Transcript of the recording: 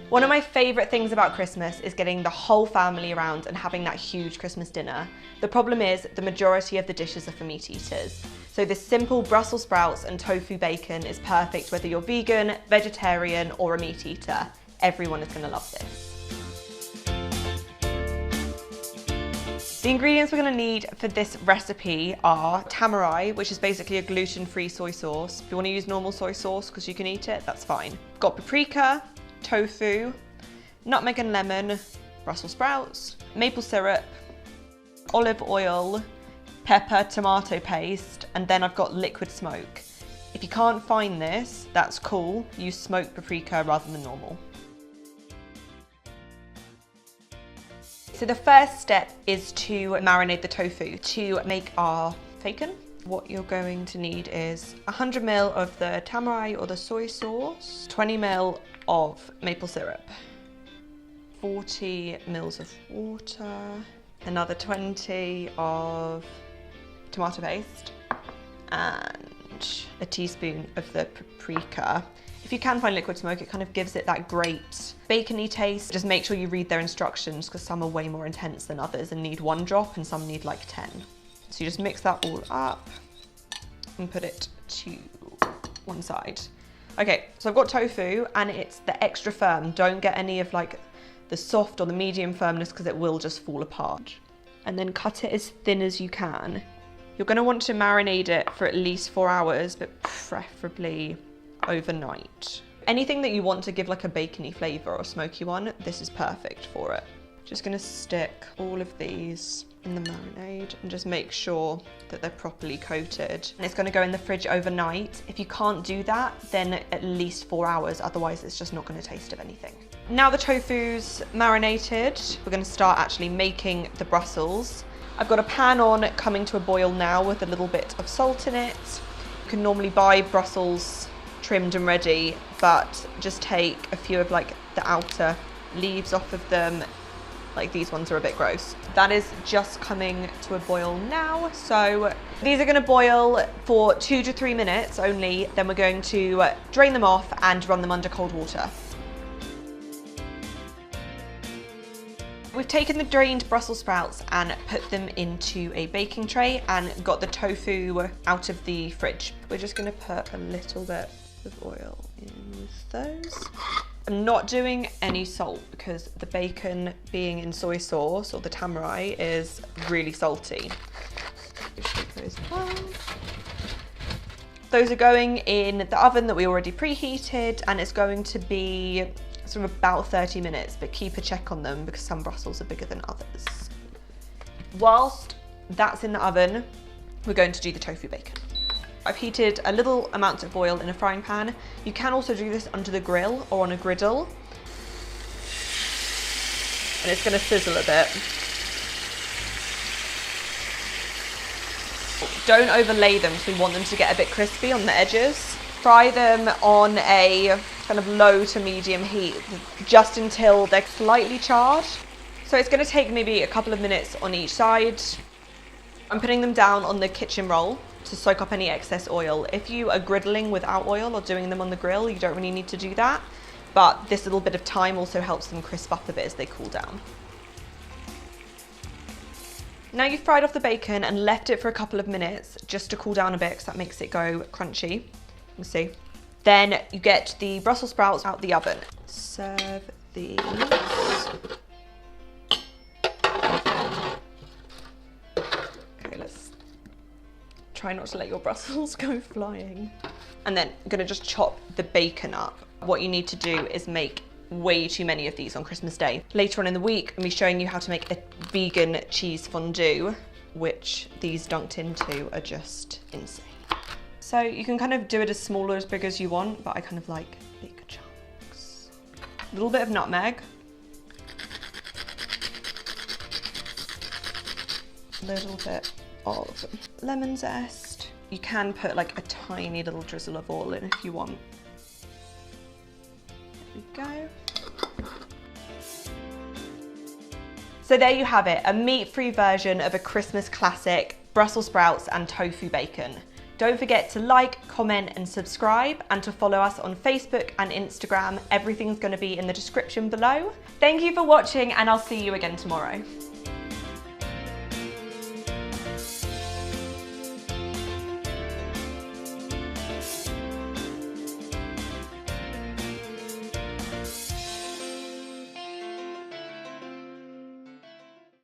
One of my favourite things about Christmas is getting the whole family around and having that huge Christmas dinner. The problem is the majority of the dishes are for meat eaters. So this simple Brussels sprouts and tofu bacon is perfect whether you're vegan, vegetarian or a meat eater. Everyone is going to love this. The ingredients we're going to need for this recipe are tamari, which is basically a gluten-free soy sauce. If you want to use normal soy sauce because you can eat it, that's fine. Got paprika, tofu, nutmeg and lemon, Brussels sprouts, maple syrup, olive oil, pepper, tomato paste, and then I've got liquid smoke. If you can't find this, that's cool. Use smoked paprika rather than normal. So the first step is to marinate the tofu to make our F'ACON. What you're going to need is 100 ml of the tamari or the soy sauce, 20 ml of maple syrup, 40 ml of water, another 20 of tomato paste, and a teaspoon of the paprika. If you can find liquid smoke, it kind of gives it that great bacony taste. Just make sure you read their instructions because some are way more intense than others and need 1 drop and some need like 10. So you just mix that all up and put it to one side. Okay, so I've got tofu and it's the extra firm. Don't get any of like the soft or the medium firmness because it will just fall apart. And then cut it as thin as you can. You're gonna want to marinate it for at least 4 hours, but preferably overnight. Anything that you want to give like a bacony flavour or smoky one, this is perfect for it. Just gonna stick all of these in the marinade and just make sure that they're properly coated. And it's gonna go in the fridge overnight. If you can't do that, then at least 4 hours, otherwise it's just not gonna taste of anything. Now the tofu's marinated, we're gonna start actually making the Brussels. I've got a pan on coming to a boil now with a little bit of salt in it. You can normally buy Brussels trimmed and ready, but just take a few of like the outer leaves off of them. Like these ones are a bit gross. That is just coming to a boil now. So these are gonna boil for 2 to 3 minutes only. Then we're going to drain them off and run them under cold water. We've taken the drained Brussels sprouts and put them into a baking tray and got the tofu out of the fridge. We're just gonna put a little bit of oil in with those. I'm not doing any salt because the bacon being in soy sauce or the tamari is really salty. Those are going in the oven that we already preheated and it's going to be sort of about 30 minutes, but keep a check on them because some Brussels are bigger than others. Whilst that's in the oven, we're going to do the tofu bacon. I've heated a little amount of oil in a frying pan. You can also do this under the grill or on a griddle. And it's gonna sizzle a bit. Don't overlay them because we want them to get a bit crispy on the edges. Fry them on a kind of low to medium heat, just until they're slightly charred. So it's gonna take maybe a couple of minutes on each side. I'm putting them down on the kitchen roll to soak up any excess oil. If you are griddling without oil or doing them on the grill, you don't really need to do that. But this little bit of time also helps them crisp up a bit as they cool down. Now you've fried off the bacon and left it for a couple of minutes just to cool down a bit because that makes it go crunchy. You can see. Then you get the Brussels sprouts out the oven. Serve these. Try not to let your Brussels go flying. And then I'm gonna just chop the bacon up. What you need to do is make way too many of these on Christmas Day. Later on in the week, I'm gonna be showing you how to make a vegan cheese fondue, which these dunked into are just insane. So you can kind of do it as small or as big as you want, but I kind of like big chunks. A little bit of nutmeg. A little bit of lemon zest. You can put like a tiny little drizzle of oil in if you want. There we go. So there you have it, a meat-free version of a Christmas classic, Brussels sprouts and tofu bacon. Don't forget to like, comment and subscribe, and to follow us on Facebook and Instagram. Everything's going to be in the description below. Thank you for watching, and I'll see you again tomorrow.